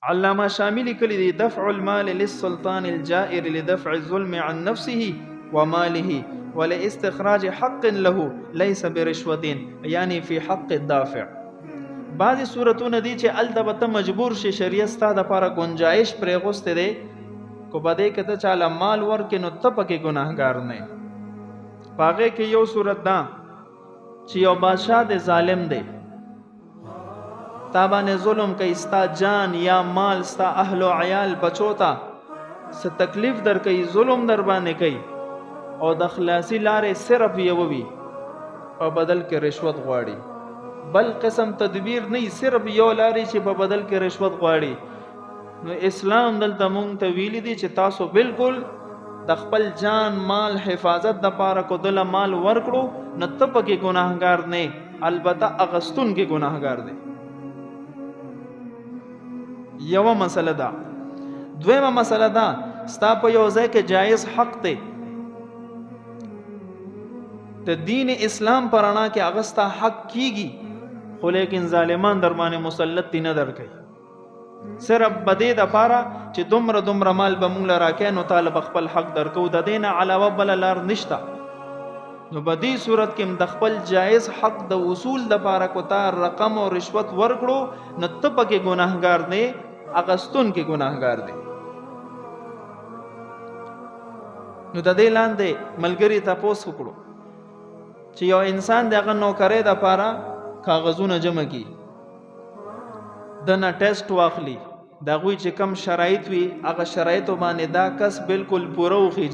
علامه شاملی کلی دی دفع المال للسلطان الجائر لدفع الظلم عن نفسه وماله ولاستخراج حق له ليس برشوة یعنی فی حق الدافع. بعضی صورتونه دي چې الته مجبور شي شریعت ستا د لپاره گنجائش پرې غوسته دی کو بده کته چاله مال ورکې نو ته پکې ګناهګار نه. پاغه کې یو صورت دا چې یو بادشاہ د ظالم دی تابانه ظلم کوي ستا جان یا مال ستا اهل او عیال بچو ته څه تکلیف در کوي ظلم در باندې کوي او د خلاصي لارې صرف یو وي په بدل کې رشوت غواړي بل قسم تدبیر نه صرف یو لارې چې په بدل کې رشوت غواړي. نو اسلام دلته مونږ ته ویلي دي چې تاسو بالکل د خپل جان مال حفاظت د پاره کو دل مال ورکړو نه ته پکې ګناهګار نه البته اغستون کې ګناهګار دی. یو مسله ده. دویمه مسله ده ستا په یو ځای کې جایز حق دی ته دین اسلام پرانا کې اغستا حق کیږي خو لیکن ظالمان در باندې مسلط دي نه درکې صرف بده د پاره چې دومره مال به مونږ لراکې نو طالب خپل حق درکو د دینه علاوه بل لار نشتا. نو بدی صورت کې د خپل جایز حق د وصول د پاره کو تا رقم او رشوت ورکړو نو ته پکې ګناهګار نه اغستون کې ګناهګار دی. نو د دې لاندې ملګری تاسو وکړو چې یو انسان دغه نوکرې د پاره کاغذونه جمع کی دنه ټیسټ واخلي دا غوي چې کم شرایط وي هغه شرایط باندې دا کس بالکل پوره وخی